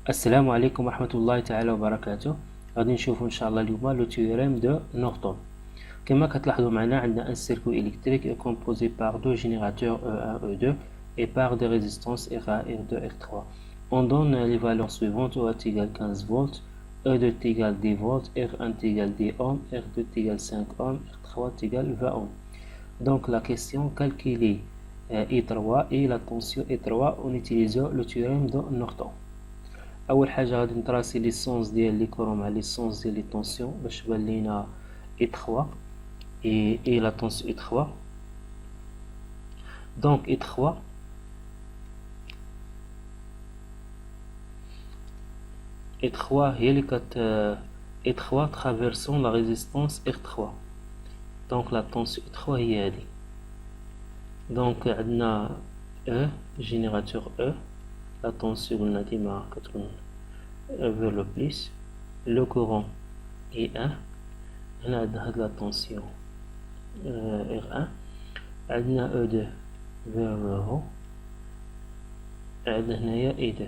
السلام عليكم ورحمة الله تعالى وبركاته. غادي نشوفو ان شاء الله اليوم لو تيوريم دو نورتون. كما كتلاحظوا معنا عندنا ان سيركوي électrique est composé par deux générateurs E1 E2 et par des résistances R1 R2 R3. On donne les valeurs suivantes: OA égale 15 volts, E2 égale 10 volts, R1 égale 10 ohms, R2 égale 5 ohms, R3 égale 20 ohms. Donc la question: calculer I3 et la tension I3 en utilisant le théorème de Norton. اول حاجه غادي نطراسي ليسونس ديال لي كورون مع ليسونس ديال لي طونسيون باش تبان لينا اي 3 اي لا طونسيون اي 3. دونك اي 3 اي 3 هي اللي كت اي 3 ترافيرسون لا ريزيستانس ار 3. دونك لا طونسيون اي 3 هي هادي. دونك عندنا او جينيراتور او la tension قلنا ديما كتكون vers le plus, le courant I1. هنا عندنا هاد لا tension R1, عندنا E2 vers le haut, عندنا هنايا I2,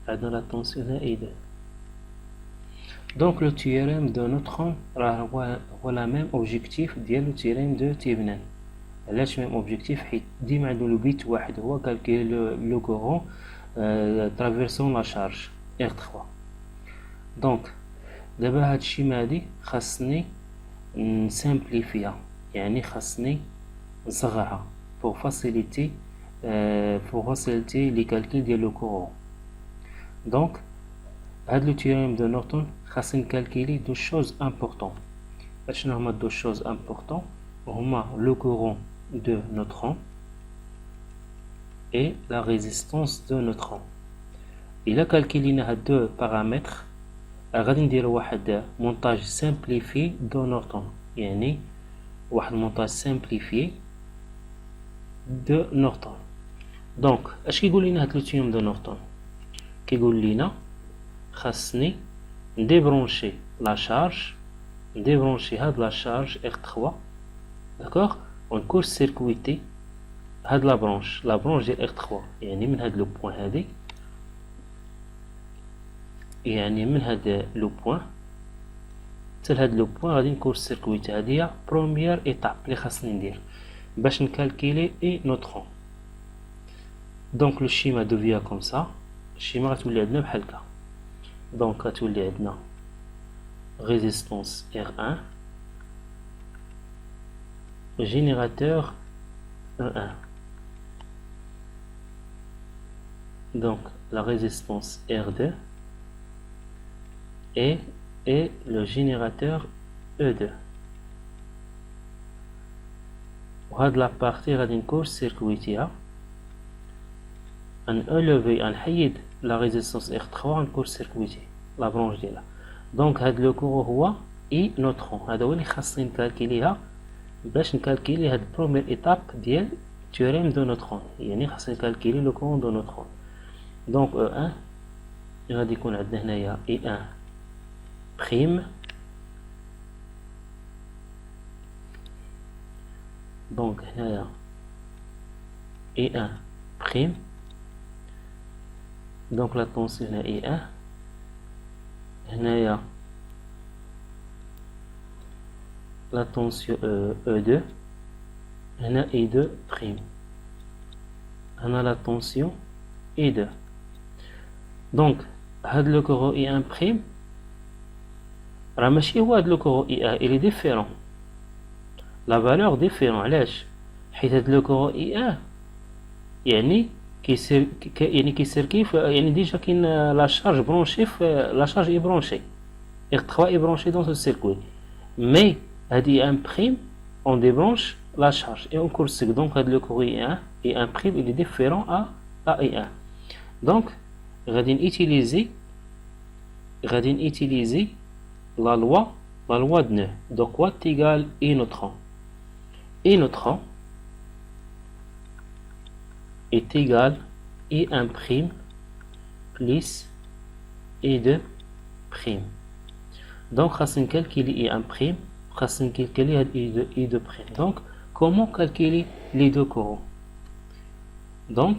عندنا لا tension هنا I2. Donc le théorème de Neutron هو la même objectif ديال le théorème de Thevenin. علاش ميم اوبجيكتيف؟ حيت ديما عندو لو بيت واحد هو كالكيلي لو كورون ترافيرسون لا شارج ار 3. دونك دابا هاد الشيما هادي خاصني نسامبليفيها، يعني خاصني نصغرها pour faciliter لي كالكيل ديال لو كورون. دونك هاد لو تيوريم دو نورتون خاصني نكالكيلي دو شوز امبورطون. شنو هما دو شوز امبورطون؟ هما لو كورون de neutron et la résistance de neutron. إلا كالكيلينا هاد دو بارامتر غادي نديرو واحد مونتاج سامبليفي دو نورتون، يعني واحد مونتاج سامبليفي دو نورتون. دونك اش كيقول لينا هاد لوتيوم دو نورتون؟ كيقول لينا خاصني نديبرونشي لا شارج، نديبرونشي هاد لا شارج R3 داكوغ، ونكون سيركويتي هاد لا برونش ديال R3، يعني من هاد لو بوين هادي، يعني من هاد لو بوين حتى لهاد لو بوين غادي نكون سيركويتي. هادي هي بروميير ايتاب لي خاصني ندير باش نكالكيلي اي نوترون. دونك لو شيما دوفيا كوم سا، الشيما غتولي عندنا بحال هكا. دونك غتولي عندنا ريزيستونس R1 générateur E1, donc la résistance R2 et le générateur E2. وهاد لا بارتي غادي نكون سيركويتيها، نلوفي نحيد لا ريزيستونس R3 نكون سيركويتي لا برونش ديالها. دونك هاد لو كورو هو اي نوترون، هذا هو اللي خاصني نكالكيليها باش نكالكيلي هاد بروميير ايتاب ديال تيوريم دو نوترون، يعني خاصني نكالكيلي لو كورون دو نوترون. دونك او ان غادي يكون عندنا هنايا اي ان بريم، دونك هنايا اي ان بريم، دونك لا طونسيون هنا اي ان، هنايا la tension E2, هنا E2 prime، هنا la tension E2. donc هاد لو كورو E1 prime راه ماشي هو هاد لو كورو E1، il est différent، la valeur différent. علاش؟ حيت هاد لو كورو E1 يعني كيسير كيف، يعني ديجا كاين لا شارج برونشي في لا شارج اي برونشي R3 اي برونشي دون سو سيركوي، مي هادي ان بريم اون ديبرونش لا شارج اي اون كورسيك. دونك هاد لو كوري اي ان اي ان بريم il est différent à اي ان. دونك غادي نيتيليزي لا لوا د نو. دونك وات ايغال اي نوترون، اي نوترون est égal I1 prime plus I2 prime. Donc خاصني نكالكيلي I1 prime، خاصني نكالكيلي هاد I2 prime. Donc comment calculer les deux courants؟ Donc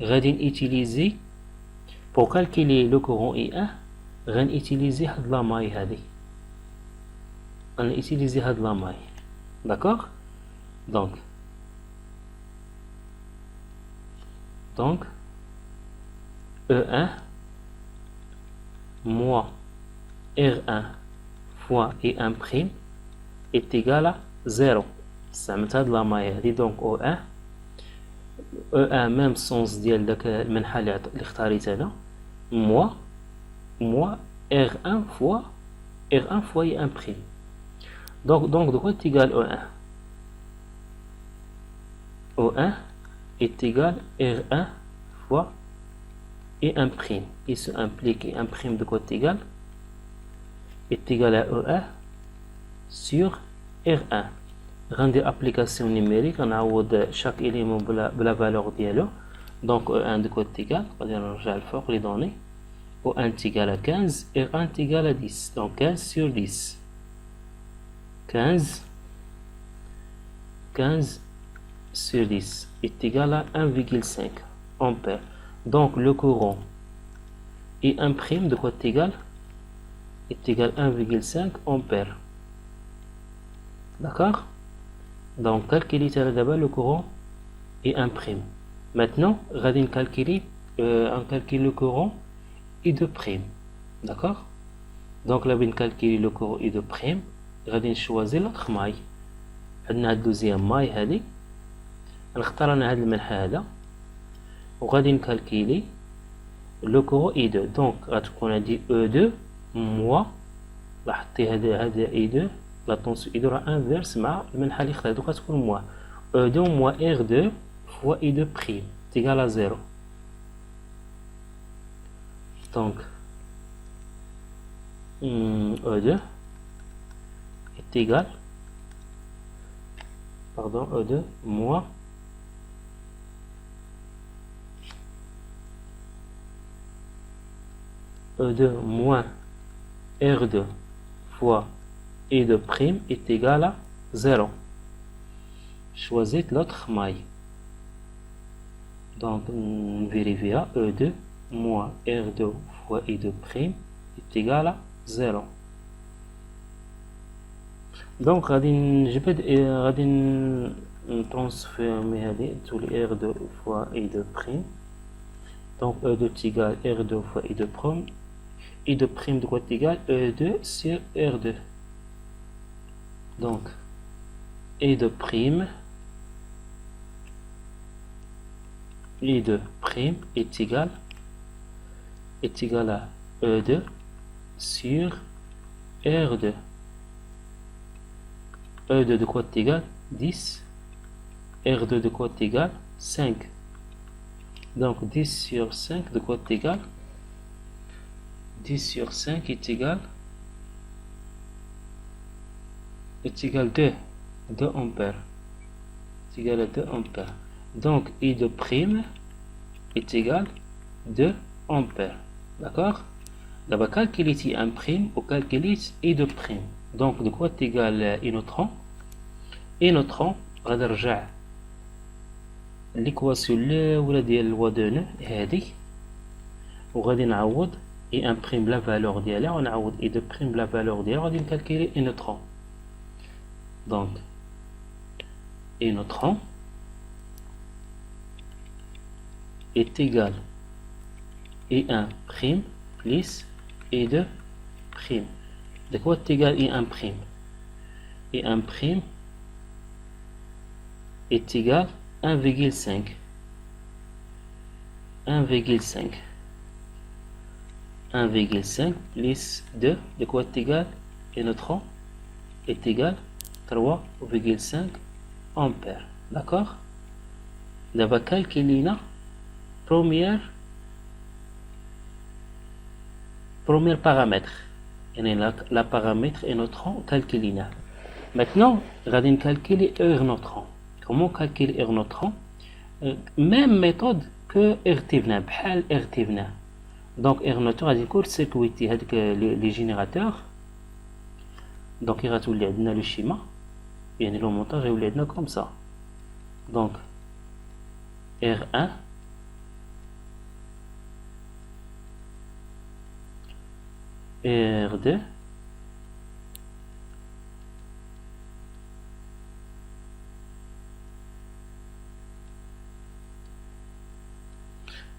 غادي utiliser pour calculer le courant I1 غادي utiliser هاد لا ماي هادي غادي utiliser هاد لا ماي d'accord donc E1 moins R1 fois I1 prime est égal à 0 استعملت هاد لا ماي هادي donc O1 E1 même sens ديال داك المنحة اللي اختاريت انا moins R1 fois I1 prime donc de quoi est égal E1 O1 est égal R1 fois I1 prime. Il se implique I1 prime de quoi est égal à E1 sur R1. Rendre application numérique, on a chaque élément de la valeur dialogue. Donc E1 de quoi est égal, on va dire pour les données. O1 est égal à 15, R1 est égal à 10. Donc 15 sur 10. 15 sur 10 est égal à 1,5 ampères. Donc le courant I1 prime de quoi est égal à 1,5 ampères. D'accord? Donc calculer d'abord le courant I1 prime. Maintenant, on va calculer le courant I2 prime. D'accord? Donc là, on va calculer le courant I2 prime. On va choisir l'autre maille. On a la deuxième maille. نختار انا هذا المنحى هذا وغادي نكالكيلي لو كورون اي 2 دونك غتكون هادي او 2 موا لاحظتي هذا اي 2 لا طونسيون اي 2 راه انفيرس مع المنحى اللي اختار دوك غتكون موا او 2 موا ار 2 فوا اي 2 بريم تيغال ا 0 دونك او 2 est égal pardon او 2 موا E2 moins R2 fois E2 prime est égal à 0. Choisissez l'autre maille. Donc, on vérifie E2 moins R2 fois E2 prime est égal à 0. Donc, je vais transformer tous les R2 fois E2 prime. Donc, E2 est égal à R2 fois E2 prime. I2 prime de quoi est égal E2 sur R2. Donc, I2 prime est égal à E2 sur R2. E2 de quoi est égal 10. R2 de quoi est égal 5. Donc 10 sur 5 de quoi est égal 10 sur 5 est égal 2 ampères. C'est égal à 2 ampères. Donc I2 prime est égal à 2 ampères. D'accord? D'abord calculer I1 prime ou calculer I2 prime. Donc de quoi est égal I neutron? I neutron غادي نرجع l'équation الاولى ديال الوا دو نو هذه وغادي نعوض I1 prime la valeur ديالها ونعوض I2 prime la valeur ديالها وغادي نكالكيلي I neutron. Donc I neutron est égal I1 prime plus I2 prime. De quoi est égal I1 prime? I1 prime est égal à 1,5. 1,5 plus 2, de quoi est égal I neutron est égal à 3,5 ampères. D'accord? D'abord calculer premier paramètre. La paramètre I neutron calculé. Maintenant, on va calculer R neutron. Comment calculer R neutron? Même méthode que RTVNA, بحال RTVNA. Donc R neutron غادي يكون سيركويتي هذوك لي جينيراتور. Donc غتولي عندنا لو شيما يعني لو مونتاج غيولي عندنا كوم سا. Donc R1 R2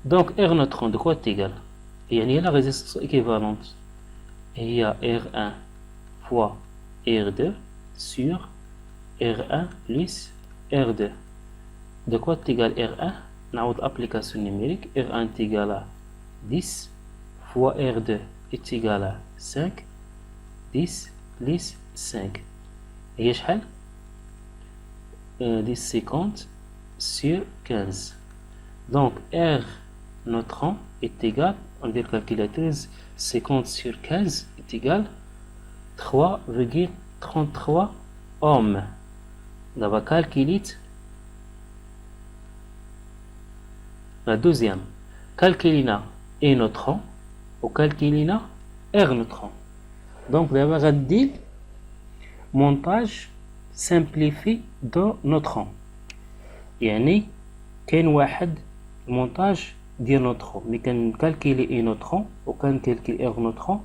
donc R neutron de quoi est égal? Il y a la résistance équivalente. Il y a R1 fois R2 sur R1 plus R2. De quoi est égal R1? On a l'application numérique. R1 est égal à 10 fois R2 est égal à 5. 10 plus 5. Et شحال 10 50 sur 15. Donc R neutron est égal, on dit calculatrice, 50 sur 15 est égal 3,33 ohms. On va calculer la deuxième. Calculina E neutron ou calculina R neutron. Donc, on va dire montage simplifié de neutron. يعني كاين واحد montage ديال نوترون ملي كنكالكيلي اي نوترون وكنكالكيلي ار نوترون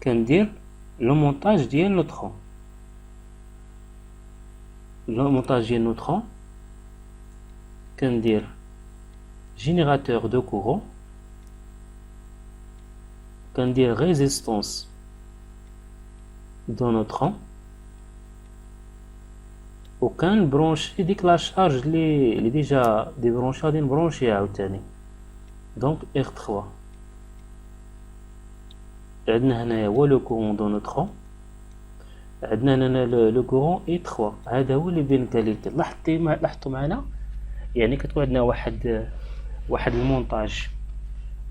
كندير لو مونتاج ديال نوترون كندير générateur de courant كندير résistance de neutron وكنبرونشي ديك لا شارج اللي ديجا ديبرونشي غادي نبرونشيها عاوتاني. Donc R3 عندنا هنايا هو لو كورون دو نوترون، عندنا هنا لو كورون E3 هذا هو اللي بين كاليتي. لاحظتوا معنا يعني كتكون عندنا واحد المونتاج،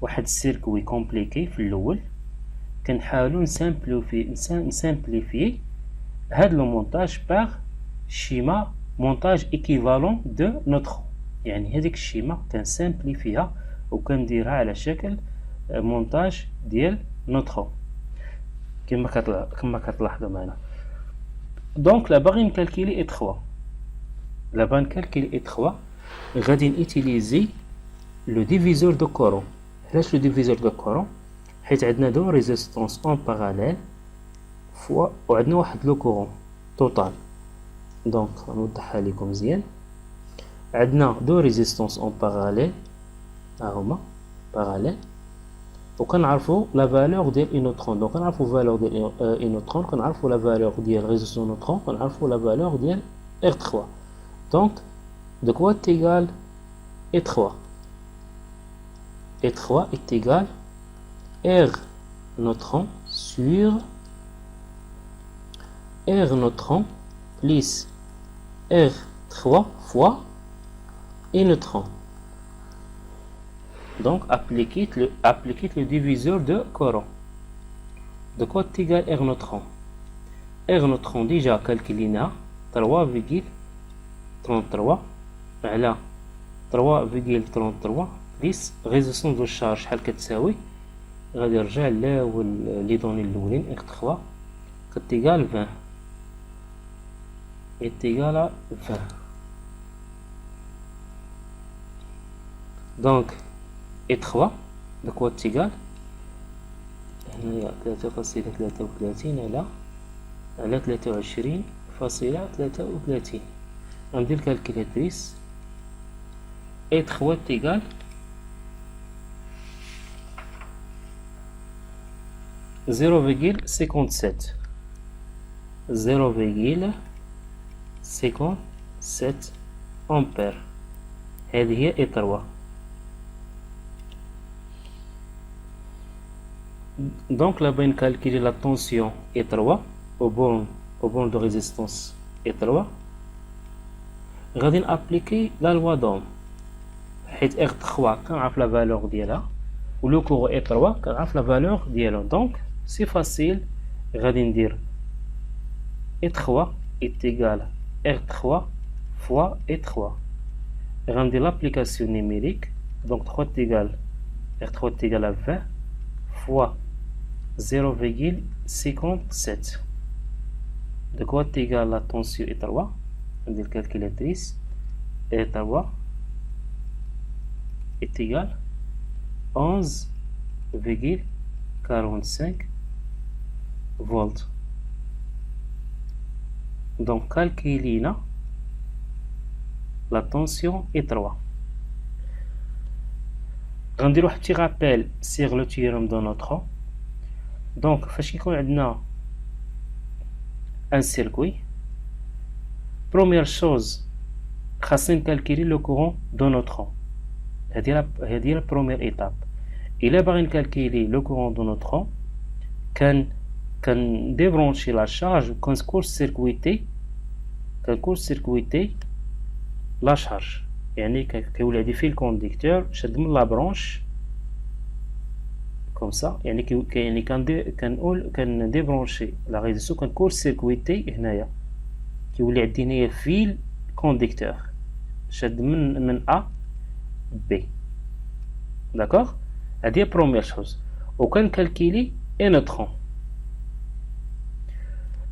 واحد السيركوي كومبليكي في الاول، كنحاولوا نسامبليفي هاد لو مونتاج باغ شيما مونتاج ايكيفالون دو نوترون. يعني هذيك الشيما كنسامبليفيها وكنديرها على شكل مونتاج ديال نوترون كما كتلاحظوا معنا. دونك لا باغي نكالكيلي اي 3 غادي نيتيليزي لو ديفيزور دو كورون. علاش لو ديفيزور دو كورون؟ حيت عندنا دو ريزيستونس اون باراليل فوا وعندنا واحد لو كورون توتال. دونك نوضحها لكم مزيان. عندنا دو ريزيستونس اون باراليل هما باراليل وكنعرفوا لا فالور ديال اي نوترون. دونك كنعرفوا فالور ديال اي نوترون، كنعرفوا لا فالور ديال ريزيستونس نوترون، كنعرفوا لا فالور ديال R3. دونك de quoi est égal E3? E3 est égal R neutron sur R neutron plus R3 fois E neutron. Donc appliquez le diviseur de courant. De quoi est égal R neutron? R neutron déjà calculé 3,33 على 3,33 بليس ريزيستونس دو الشارج شحال كتساوي. غادي نرجع لي دوني الاولين R3 كتيغال 20 إتيغال 20. دونك E3 de quoi est égal هنايا 3,33 على 23,33. غندير الكالكيلاتريس. E3 est égal زيرو فيغيل 57 أمبير. هذه هي E3. Donc là, on calculer la tension E3 au borne de résistance E3. غادي نابليكي لا لوا دوم حيت R3 كنعرف لا فالور ديالها ولو كورو E3 كنعرف لا فالور ديالو. دونك سي فاسيل، غادي ندير E3 est égal R3 fois E3. غندير l'application numérique. Donc 3 est égal R3 est égal à 20 fois 0,57. De quoi est égal la tension E3? On dit calculatrice. E3 est égal 11,45 volts. Donc calculez la tension E3. On va un petit rappel sur le théorème de Neutron. Donc quand on a un circuit, première chose, on calculer le courant de neutron. C'est la première étape. Il a besoin de calculer le courant de neutron. Quand débrancher la charge, quand court-circuiter la charge. يعني كيولي عندي فيل كونديكتور شد من لا برونش كوم سا يعني كان ديبرونشي لا ريزيستور كان كور سيركويتي هنايا كيولي عندي هنايا فيل كونديكتور شد من A B. داكوغ هادي هي بروميير شوز. وكان كالكيلي اي نوترون.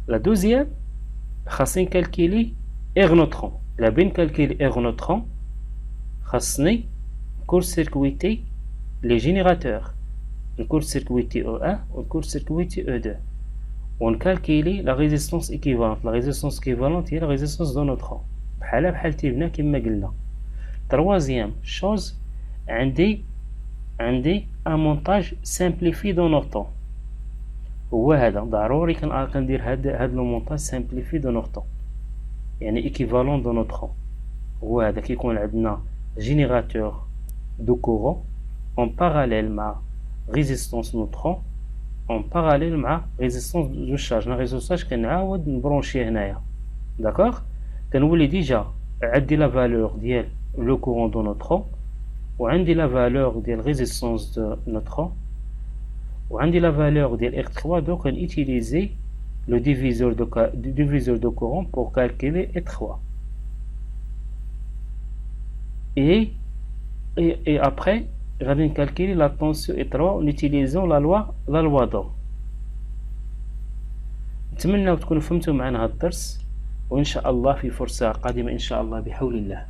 لا دوزيام خاصني نكالكيلي ايغ نوترون. لا بين كالكيلي ايغ نوترون خاصني كور-سيركويتي لي جينيراتور. نكور-سيركويتي O1 ونكور-سيركويتي O2 ونكالكيلي لا ريزيستونس ايكيفالونت. لا ريزيستونس ايكيفالونت هي لا ريزيستونس دو نوترون بحال تيبنا كما قلنا. تروازيام شوز عندي ان مونتاج سامبليفي دو نوتون. هو هذا ضروري كندير هاد لو مونتاج سامبليفي دو نوتون يعني ايكيفالون دو نوترون. هو هذا كيكون عندنا générateur de courant en parallèle مع résistance neutron en parallèle مع résistance de charge. la résistance كنعاود نبرونشي هنايا. داكوغ كنولي ديجا عندي لا فالور ديال لو courant de neutron وعندي لا فالور ديال résistance de neutron وعندي لا فالور ديال R3. donc on utilise le diviseur de courant pour calculer R3. Et après, j'avais calculé la tension E3 en utilisant la loi d'Ohm. نتمنى تكونوا فهمتوا معنا هذا الدرس وإن شاء الله في فرصة قادمة إن شاء الله بحول الله.